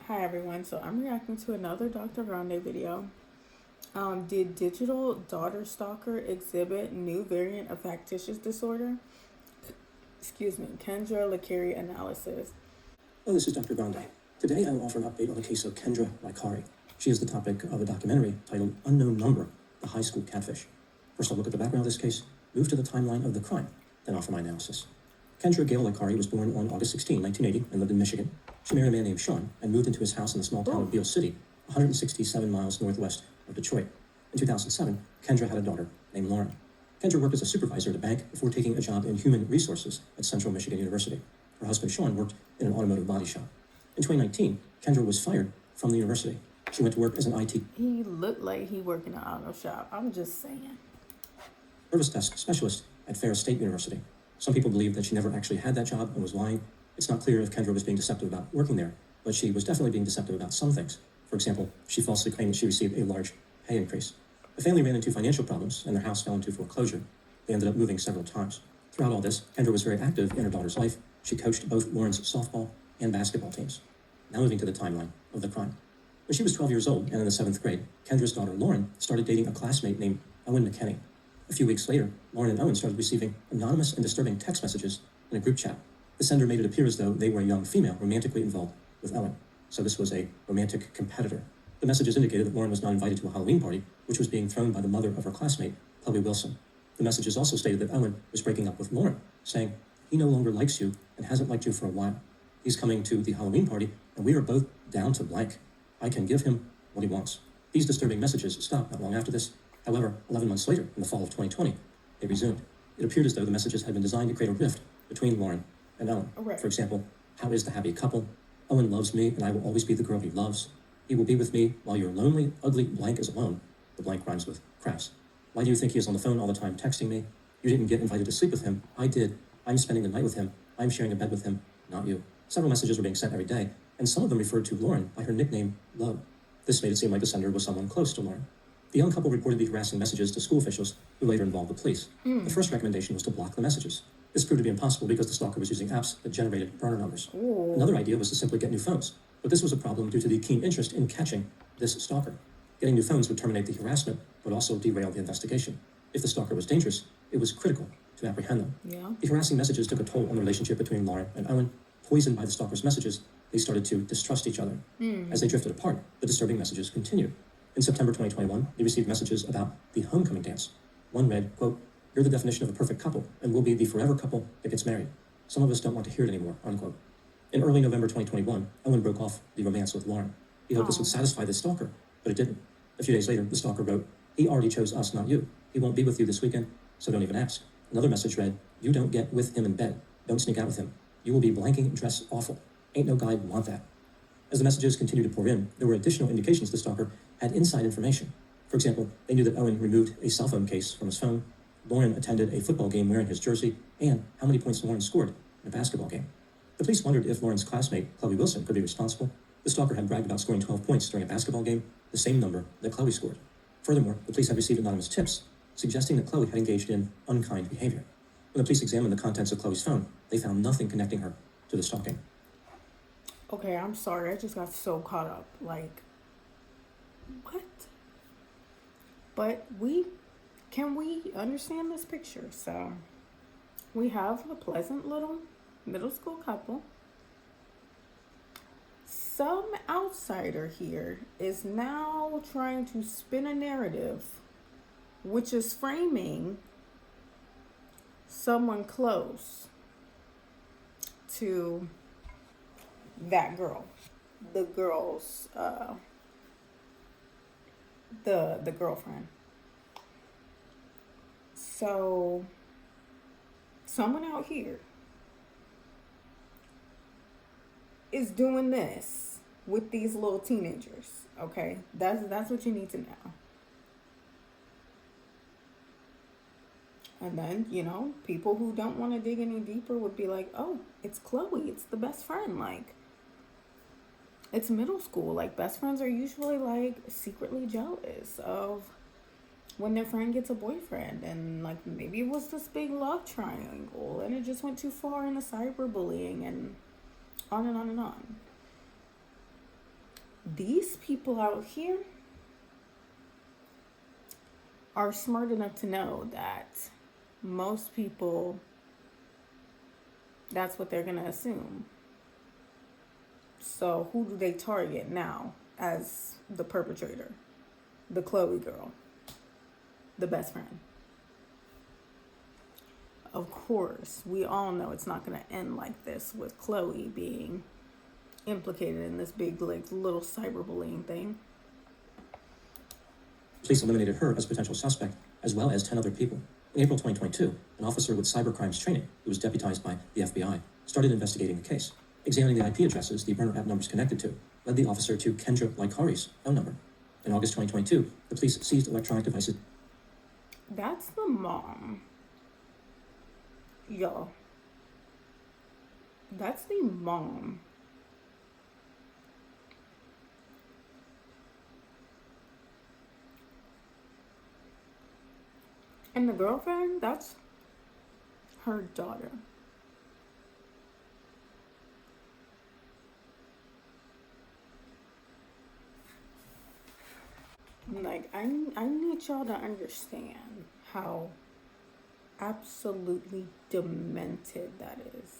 Hi everyone, so I'm reacting to another Dr. Grande video. Did digital daughter stalker exhibit new variant of factitious disorder? Excuse me, Kendra Lakari analysis. Hello, this is Dr. Grande. Today I will offer an update on the case of Kendra Lakari. She is the topic of a documentary titled Unknown Number, The High School Catfish. First I'll look at the background of this case, move to the timeline of the crime, then offer my analysis. Kendra Gail Lakari was born on August 16, 1980, and lived in Michigan. She married a man named Sean and moved into his house in the small town of Beale City, 167 miles northwest of Detroit. In 2007, Kendra had a daughter named Lauren. Kendra worked as a supervisor at a bank before taking a job in human resources at Central Michigan University. Her husband Sean worked in an automotive body shop. In 2019, Kendra was fired from the university. She went to work as an IT. He looked like he worked in an auto shop. I'm just saying. Service desk specialist at Ferris State University. Some people believe that she never actually had that job and was lying. It's not clear if Kendra was being deceptive about working there, but she was definitely being deceptive about some things. For example, she falsely claimed that she received a large pay increase. The family ran into financial problems and their house fell into foreclosure. They ended up moving several times. Throughout all this, Kendra was very active in her daughter's life. She coached both Lauren's softball and basketball teams. Now moving to the timeline of the crime. When she was 12 years old and in the 7th grade, Kendra's daughter Lauren started dating a classmate named Owen McKenney. A few weeks later, Lauren and Owen started receiving anonymous and disturbing text messages in a group chat. The sender made it appear as though they were a young female romantically involved with Owen, so this was a romantic competitor. The messages indicated that Lauren was not invited to a Halloween party, which was being thrown by the mother of her classmate, Chloe Wilson. The messages also stated that Owen was breaking up with Lauren, saying, "He no longer likes you and hasn't liked you for a while. He's coming to the Halloween party, and we are both down to blank. I can give him what he wants." These disturbing messages stopped not long after this. However, 11 months later, in the fall of 2020, they resumed. It appeared as though the messages had been designed to create a rift between Lauren and Owen. Right. For example, "How is the happy couple? Owen loves me, and I will always be the girl he loves. He will be with me while you're lonely, ugly, blank is alone." The blank rhymes with crafts. "Why do you think he is on the phone all the time texting me? You didn't get invited to sleep with him. I did. I'm spending the night with him. I'm sharing a bed with him, not you." Several messages were being sent every day, and some of them referred to Lauren by her nickname, Lo. This made it seem like the sender was someone close to Lauren. The young couple reported the harassing messages to school officials, who later involved the police. The first recommendation was to block the messages. This proved to be impossible because the stalker was using apps that generated burner numbers. Ooh. Another idea was to simply get new phones, but this was a problem due to the keen interest in catching this stalker. Getting new phones would terminate the harassment, but also derail the investigation. If the stalker was dangerous, it was critical to apprehend them. Yeah. The harassing messages took a toll on the relationship between Lauren and Owen. Poisoned by the stalker's messages, they started to distrust each other. As they drifted apart, the disturbing messages continued. In September 2021, they received messages about the homecoming dance. One read, quote, "You're the definition of a perfect couple, and we'll be the forever couple that gets married. Some of us don't want to hear it anymore," unquote. In early November 2021, Owen broke off the romance with Lauren. He hoped this would satisfy the stalker, but it didn't. A few days later, the stalker wrote, "He already chose us, not you. He won't be with you this weekend, so don't even ask." Another message read, "You don't get with him in bed. Don't sneak out with him. You will be blanking dress awful. Ain't no guy want that." As the messages continued to pour in, there were additional indications the stalker had inside information. For example, they knew that Owen removed a cell phone case from his phone, Lauren attended a football game wearing his jersey, and how many points Lauren scored in a basketball game. The police wondered if Lauren's classmate, Chloe Wilson, could be responsible. The stalker had bragged about scoring 12 points during a basketball game, the same number that Chloe scored. Furthermore, the police had received anonymous tips suggesting that Chloe had engaged in unkind behavior. When the police examined the contents of Chloe's phone, they found nothing connecting her to the stalking. Okay, I'm sorry. I just got so caught up. Like, what? But can we understand this picture? So, we have a pleasant little middle school couple. Some outsider here is now trying to spin a narrative, which is framing someone close to that girl, the girl's the girlfriend. So someone out here is doing this with these little teenagers. Okay, that's what you need to know. And then, people who don't want to dig any deeper would be like, "Oh, it's Chloe, it's the best friend." Like, it's middle school. Like, best friends are usually like secretly jealous of when their friend gets a boyfriend, and like maybe it was this big love triangle and it just went too far in the cyberbullying and on and on and on. these people out here are smart enough to know that most people, that's what they're going to assume. So who do they target now as the perpetrator? The Chloe girl, the best friend. Of course, we all know it's not going to end like this with Chloe being implicated in this big, like, little cyberbullying thing. Police eliminated her as a potential suspect, as well as 10 other people. In April 2022, an officer with cybercrimes training, who was deputized by the FBI, started investigating the case. Examining the IP addresses the burner app numbers connected to led the officer to Kendra Likari's phone number. In August 2022, the police seized electronic devices. That's the mom. Y'all. That's the mom. And the girlfriend, that's her daughter. Like, I need y'all to understand how absolutely demented that is.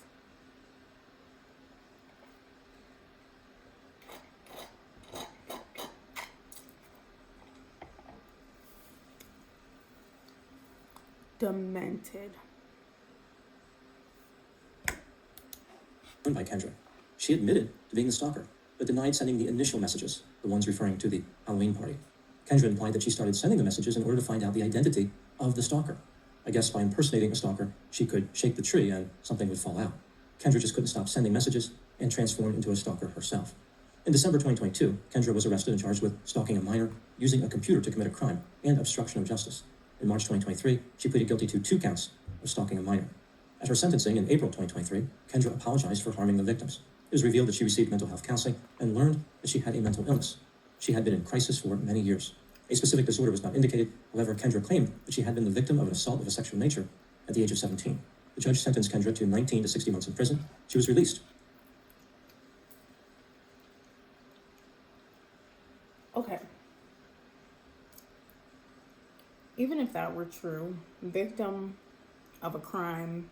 Demented. By Kendra. She admitted to being the stalker, but denied sending the initial messages, the ones referring to the Halloween party. Kendra implied that she started sending the messages in order to find out the identity of the stalker. I guess by impersonating a stalker, she could shake the tree and something would fall out. Kendra just couldn't stop sending messages and transformed into a stalker herself. In December 2022, Kendra was arrested and charged with stalking a minor, using a computer to commit a crime, and obstruction of justice. In March 2023, she pleaded guilty to 2 counts of stalking a minor. At her sentencing in April 2023, Kendra apologized for harming the victims. It was revealed that she received mental health counseling and learned that she had a mental illness. She had been in crisis for many years. A specific disorder was not indicated. However, Kendra claimed that she had been the victim of an assault of a sexual nature at the age of 17. The judge sentenced Kendra to 19 to 60 months in prison. She was released. Okay. Even if that were true, victim of a crime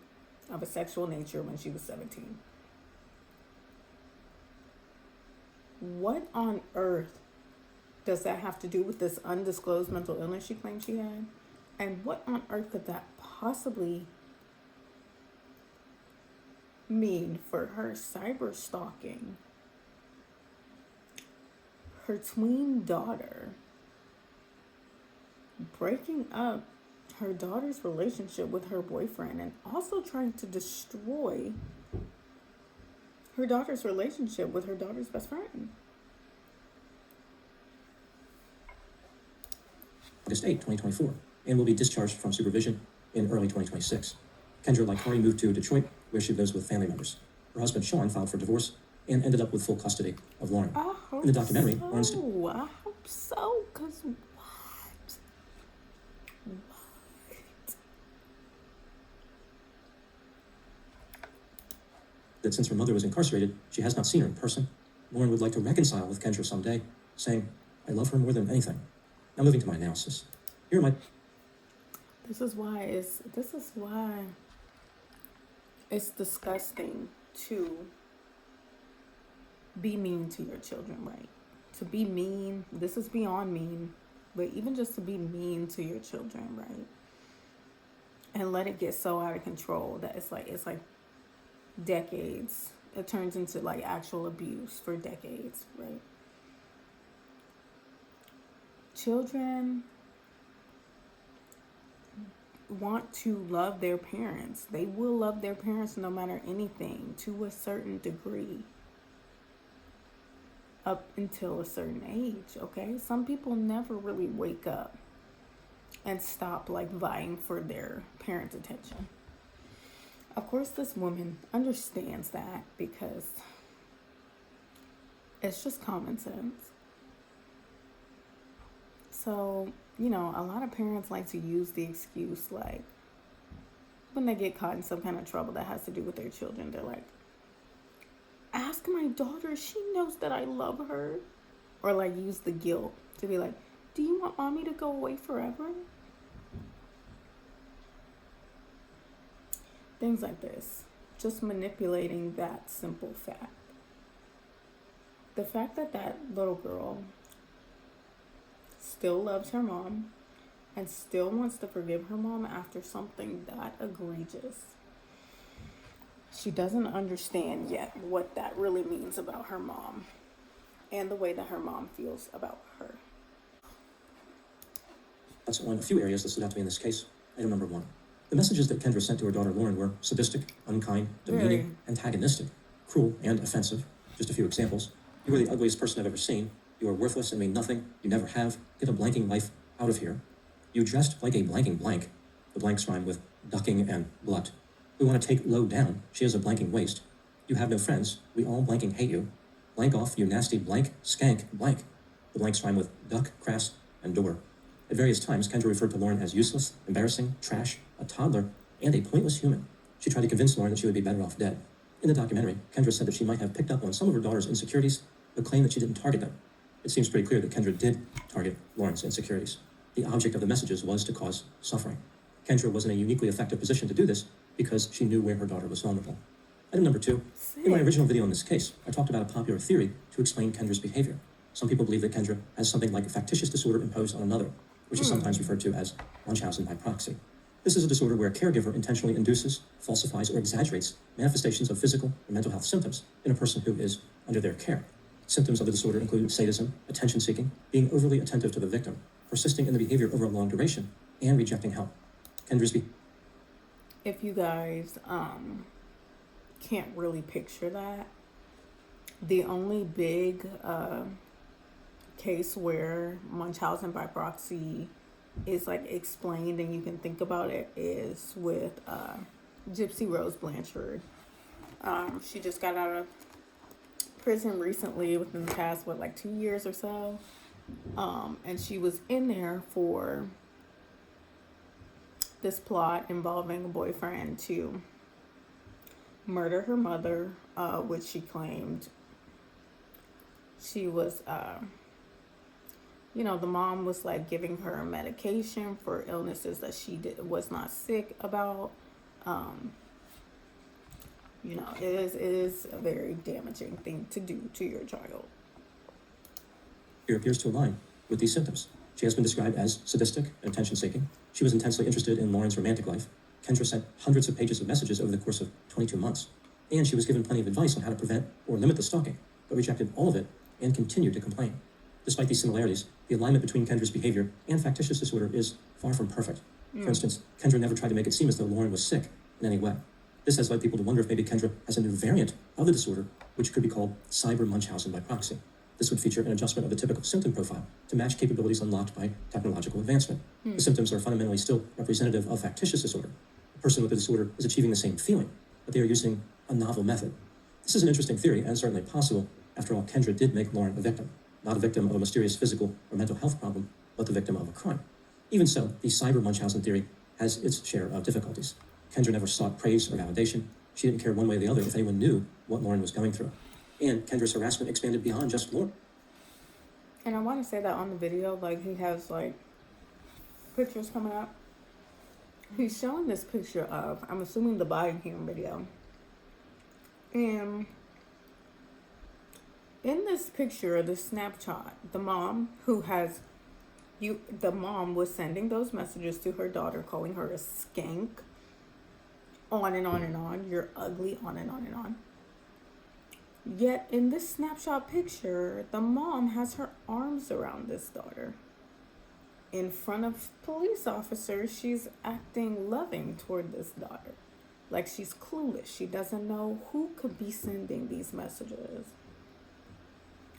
of a sexual nature when she was 17. What on earth does that have to do with this undisclosed mental illness she claimed she had? And what on earth could that possibly mean for her cyber stalking her tween daughter, breaking up her daughter's relationship with her boyfriend, and also trying to destroy her daughter's relationship with her daughter's best friend? August 8, 2024, and will be discharged from supervision in early 2026. Kendra Likari moved to Detroit, where she lives with family members. Her husband, Sean, filed for divorce and ended up with full custody of Lauren. In the documentary, I hope so, because what? That since her mother was incarcerated, she has not seen her in person. Lauren would like to reconcile with Kendra someday, saying, "I love her more than anything." Now moving to my analysis. Here are my... This is why it's disgusting to be mean to your children, right? To be mean, this is beyond mean, but even just to be mean to your children, right? And let it get so out of control that it's like decades. It turns into like actual abuse for decades, right? Children want to love their parents. They will love their parents no matter anything, to a certain degree, up until a certain age, okay? Some people never really wake up and stop like vying for their parents' attention. Of course, this woman understands that because it's just common sense. So, you know, a lot of parents like to use the excuse, like, when they get caught in some kind of trouble that has to do with their children, they're like, ask my daughter, she knows that I love her. Or like use the guilt to be like, do you want mommy to go away forever? Things like this. Just manipulating that simple fact. The fact that that little girl still loves her mom and still wants to forgive her mom after something that egregious. She doesn't understand yet what that really means about her mom and the way that her mom feels about her. That's on a few areas that stood out to me in this case. Item number 1. The messages that Kendra sent to her daughter Lauren were sadistic, unkind, demeaning, antagonistic, cruel, and offensive. Just a few examples. You are the ugliest person I've ever seen. You are worthless and mean nothing. You never have. Get a blanking life out of here. You dressed like a blanking blank. The blanks rhyme with ducking and glut. We want to take low down. She has a blanking waist. You have no friends. We all blanking hate you. Blank off, you nasty blank, skank, blank. The blanks rhyme with duck, crass, and door. At various times, Kendra referred to Lauren as useless, embarrassing, trash, a toddler, and a pointless human. She tried to convince Lauren that she would be better off dead. In the documentary, Kendra said that she might have picked up on some of her daughter's insecurities, but claimed that she didn't target them. It seems pretty clear that Kendra did target Lauren's insecurities. The object of the messages was to cause suffering. Kendra was in a uniquely effective position to do this because she knew where her daughter was vulnerable. Item number 2. In my original video on this case, I talked about a popular theory to explain Kendra's behavior. Some people believe that Kendra has something like a factitious disorder imposed on another, which is sometimes referred to as Munchausen by proxy. This is a disorder where a caregiver intentionally induces, falsifies, or exaggerates manifestations of physical or mental health symptoms in a person who is under their care. Symptoms of the disorder include sadism, attention-seeking, being overly attentive to the victim, persisting in the behavior over a long duration, and rejecting help. Kendra's If you guys can't really picture that, the only big case where Munchausen by proxy is like explained and you can think about it is with Gypsy Rose Blanchard. She just got out of prison recently within the past 2 years or so, and she was in there for this plot involving a boyfriend to murder her mother, which she claimed she was the mom was like giving her medication for illnesses that she was not sick about. It is a very damaging thing to do to your child. Here appears to align with these symptoms. She has been described as sadistic and attention-seeking. She was intensely interested in Lauren's romantic life. Kendra sent hundreds of pages of messages over the course of 22 months. And she was given plenty of advice on how to prevent or limit the stalking, but rejected all of it and continued to complain. Despite these similarities, the alignment between Kendra's behavior and factitious disorder is far from perfect. For instance, Kendra never tried to make it seem as though Lauren was sick in any way. This has led people to wonder if maybe Kendra has a new variant of the disorder, which could be called cyber Munchausen by proxy. This would feature an adjustment of the typical symptom profile to match capabilities unlocked by technological advancement. The symptoms are fundamentally still representative of factitious disorder. The person with the disorder is achieving the same feeling, but they are using a novel method. This is an interesting theory and certainly possible. After all, Kendra did make Lauren a victim. Not a victim of a mysterious physical or mental health problem, but the victim of a crime. Even so, the cyber Munchausen theory has its share of difficulties. Kendra never sought praise or validation. She didn't care one way or the other if anyone knew what Lauren was going through. And Kendra's harassment expanded beyond just Lauren. And I want to say that on the video, he has pictures coming up. He's showing this picture of, I'm assuming, the body cam video. And in this picture, the snapshot, the mom was sending those messages to her daughter, calling her a skank, on and on and on. You're ugly, on and on and on. Yet in this snapshot picture, the mom has her arms around this daughter. In front of police officers, she's acting loving toward this daughter. Like she's clueless. She doesn't know who could be sending these messages.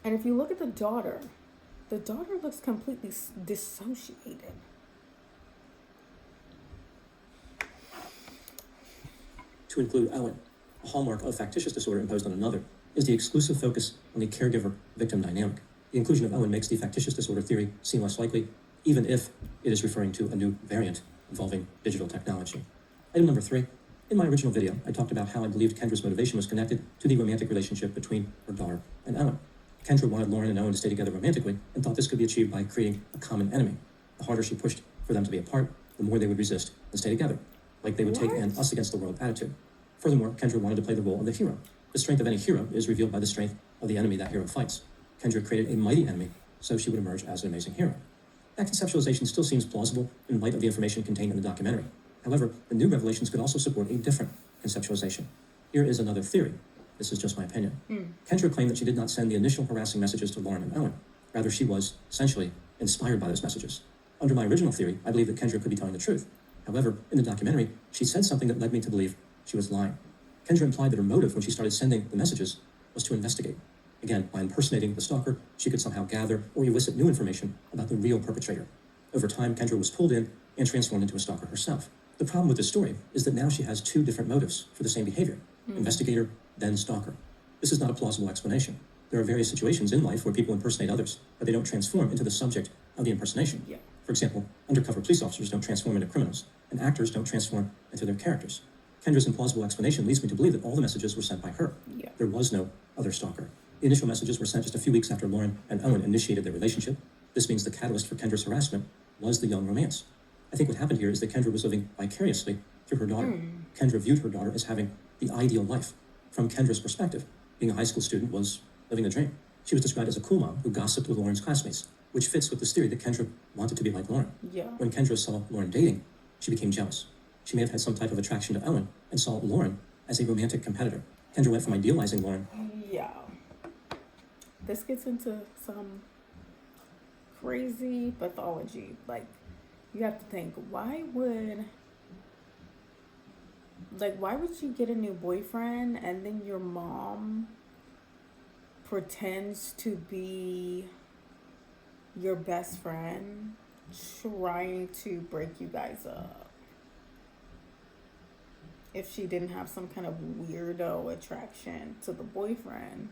And if you look at the daughter looks completely dissociated. To include Owen, a hallmark of factitious disorder imposed on another, is the exclusive focus on the caregiver-victim dynamic. The inclusion of Owen makes the factitious disorder theory seem less likely, even if it is referring to a new variant involving digital technology. Item number 3. In my original video, I talked about how I believed Kendra's motivation was connected to the romantic relationship between her daughter and Owen. Kendra wanted Lauren and Owen to stay together romantically and thought this could be achieved by creating a common enemy. The harder she pushed for them to be apart, the more they would resist and stay together, like they would take an us against the world attitude. Furthermore, Kendra wanted to play the role of the hero. The strength of any hero is revealed by the strength of the enemy that hero fights. Kendra created a mighty enemy, so she would emerge as an amazing hero. That conceptualization still seems plausible in light of the information contained in the documentary. However, the new revelations could also support a different conceptualization. Here is another theory. This is just my opinion. Kendra claimed that she did not send the initial harassing messages to Lauren and Owen. Rather, she was, essentially, inspired by those messages. Under my original theory, I believe that Kendra could be telling the truth. However, in the documentary, she said something that led me to believe she was lying. Kendra implied that her motive when she started sending the messages was to investigate. Again, by impersonating the stalker, she could somehow gather or elicit new information about the real perpetrator. Over time, Kendra was pulled in and transformed into a stalker herself. The problem with this story is that now she has two different motives for the same behavior. Investigator, then stalker. This is not a plausible explanation. There are various situations in life where people impersonate others, but they don't transform into the subject of the impersonation. For example, undercover police officers don't transform into criminals, and actors don't transform into their characters. Kendra's implausible explanation leads me to believe that all the messages were sent by her. There was no other stalker. The initial messages were sent just a few weeks after Lauren and Owen initiated their relationship. This means the catalyst for Kendra's harassment was the young romance. I think what happened here is that Kendra was living vicariously through her daughter. Kendra viewed her daughter as having the ideal life. From Kendra's perspective, being a high school student was living the dream. She was described as a cool mom who gossiped with Lauren's classmates, which fits with this theory that Kendra wanted to be like Lauren. When Kendra saw Lauren dating, she became jealous. She may have had some type of attraction to Owen and saw Lauren as a romantic competitor. Kendra went from idealizing Lauren. This gets into some crazy pathology. Like, you have to think, why would you get a new boyfriend and then your mom pretends to be your best friend trying to break you guys up? If she didn't have some kind of weirdo attraction to the boyfriend,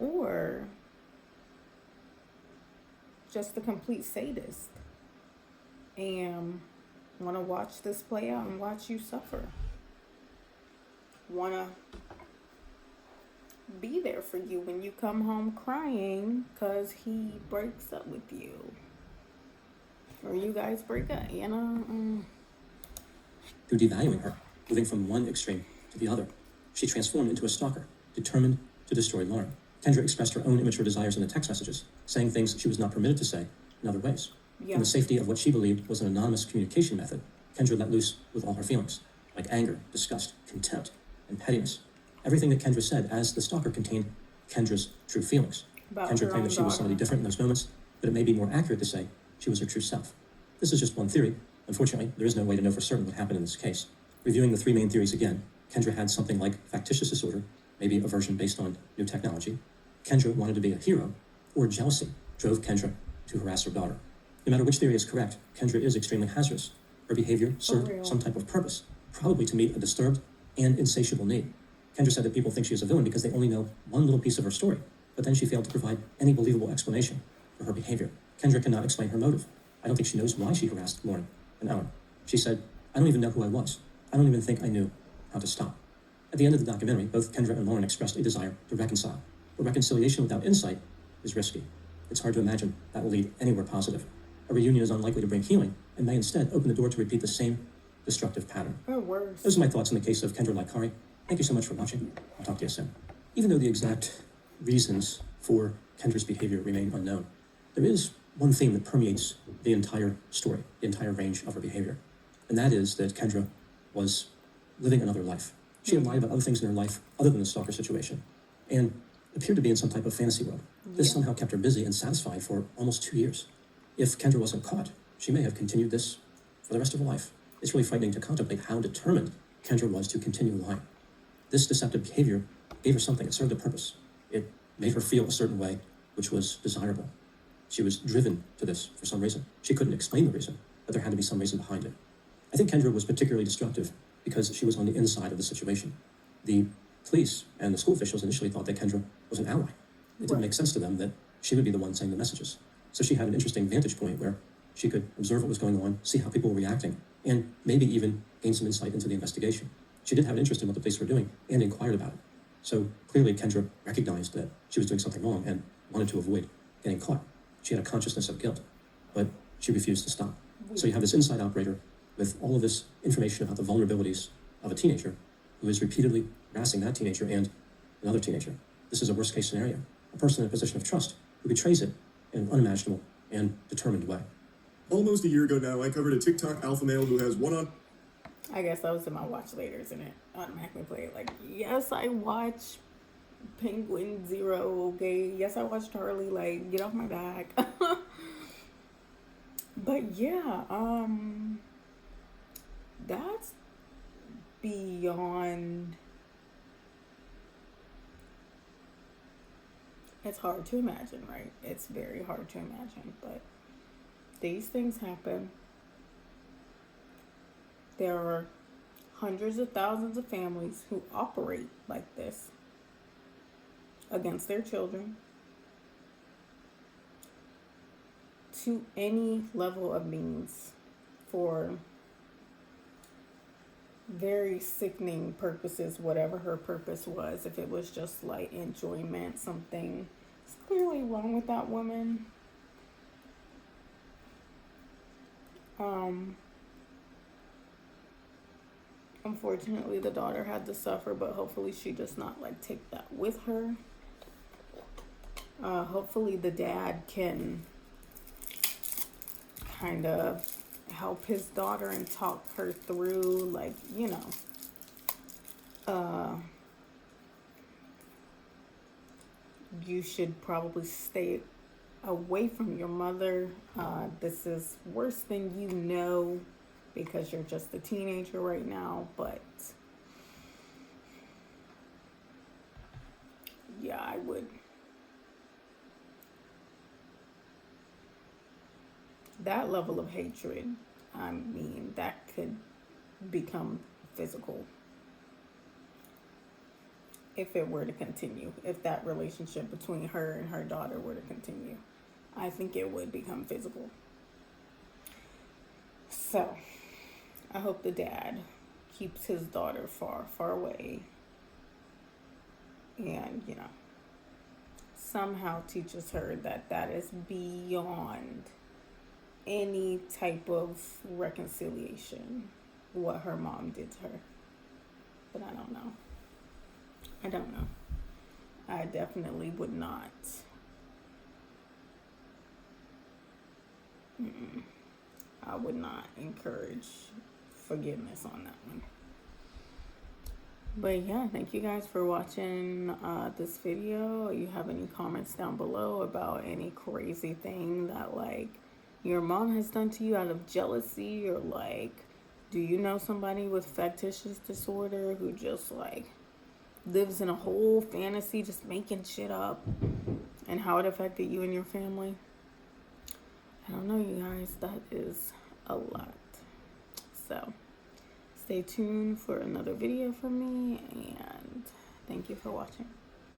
or just a complete sadist and want to watch this play out and watch you suffer. Want to be there for you when you come home crying because he breaks up with you. Or you guys break up, you know? Through devaluing her, moving from one extreme to the other, she transformed into a stalker, determined to destroy Lauren. Kendra expressed her own immature desires in the text messages, saying things she was not permitted to say in other ways. In the safety of what she believed was an anonymous communication method, Kendra let loose with all her feelings, like anger, disgust, contempt, and pettiness. Everything that Kendra said as the stalker contained Kendra's true feelings. Kendra claimed that she was somebody different in those moments, but it may be more accurate to say she was her true self. This is just one theory. Unfortunately, there is no way to know for certain what happened in this case. Reviewing the three main theories again, Kendra had something like factitious disorder, maybe a version based on new technology. Kendra wanted to be a hero, or jealousy drove Kendra to harass her daughter. No matter which theory is correct, Kendra is extremely hazardous. Her behavior served some type of purpose, probably to meet a disturbed and insatiable need. Kendra said that people think she is a villain because they only know one little piece of her story, but then she failed to provide any believable explanation for her behavior. Kendra cannot explain her motive. I don't think she knows why she harassed Lauren and Owen. She said, "I don't even know who I was. I don't even think I knew how to stop." At the end of the documentary, both Kendra and Lauren expressed a desire to reconcile. But reconciliation without insight is risky. It's hard to imagine that will lead anywhere positive. A reunion is unlikely to bring healing and may instead open the door to repeat the same destructive pattern. Or worse. Those are my thoughts in the case of Kendra Likari. Thank you so much for watching. I'll talk to you soon. Even though the exact reasons for Kendra's behavior remain unknown, there is one theme that permeates the entire story, the entire range of her behavior. And that is that Kendra was living another life. She had lied about other things in her life other than the stalker situation, and appeared to be in some type of fantasy world. This somehow kept her busy and satisfied for almost 2 years. If Kendra wasn't caught, she may have continued this for the rest of her life. It's really frightening to contemplate how determined Kendra was to continue lying. This deceptive behavior gave her something. It served a purpose. It made her feel a certain way, which was desirable. She was driven to this for some reason. She couldn't explain the reason, but there had to be some reason behind it. I think Kendra was particularly destructive because she was on the inside of the situation. The police and the school officials initially thought that Kendra was an ally. It didn't make sense to them that she would be the one saying the messages. So she had an interesting vantage point where she could observe what was going on, see how people were reacting, and maybe even gain some insight into the investigation. She did have an interest in what the police were doing and inquired about it. So clearly Kendra recognized that she was doing something wrong and wanted to avoid getting caught. She had a consciousness of guilt, but she refused to stop. So you have this inside operator with all of this information about the vulnerabilities of a teenager who is repeatedly harassing that teenager and another teenager. This is a worst case scenario. A person in a position of trust who betrays it in an unimaginable and determined way. Almost a year ago now, I covered a TikTok alpha male who has one-on I guess that was in my watch laters and it automatically played. Like, yes, I watch Penguin Zero, okay? Yes, I watch Charlie, like, get off my back. But yeah, that's beyond. It's hard to imagine, right? It's very hard to imagine, but these things happen. There are hundreds of thousands of families who operate like this against their children to any level of means for very sickening purposes, whatever her purpose was. If it was just like enjoyment, something is clearly wrong with that woman. Unfortunately, the daughter had to suffer, but hopefully she does not like take that with her. Hopefully the dad can kind of help his daughter and talk her through, like, you know, you should probably stay away from your mother. This is worse than you know because you're just a teenager right now, but yeah, I would. That level of hatred, I mean, that could become physical if it were to continue. If that relationship between her and her daughter were to continue, I think it would become physical. So, I hope the dad keeps his daughter far, far away and, you know, somehow teaches her that that is beyond any type of reconciliation, what her mom did to her. But I don't know. I don't know. I definitely would not. I would not encourage forgiveness on that one. But yeah, thank you guys for watching this video. You have any comments down below about any crazy thing that like your mom has done to you out of jealousy, or like, do you know somebody with factitious disorder who just like lives in a whole fantasy, just making shit up, and how it affected you and your family? I don't know, you guys, that is a lot. So stay tuned for another video from me, and thank you for watching.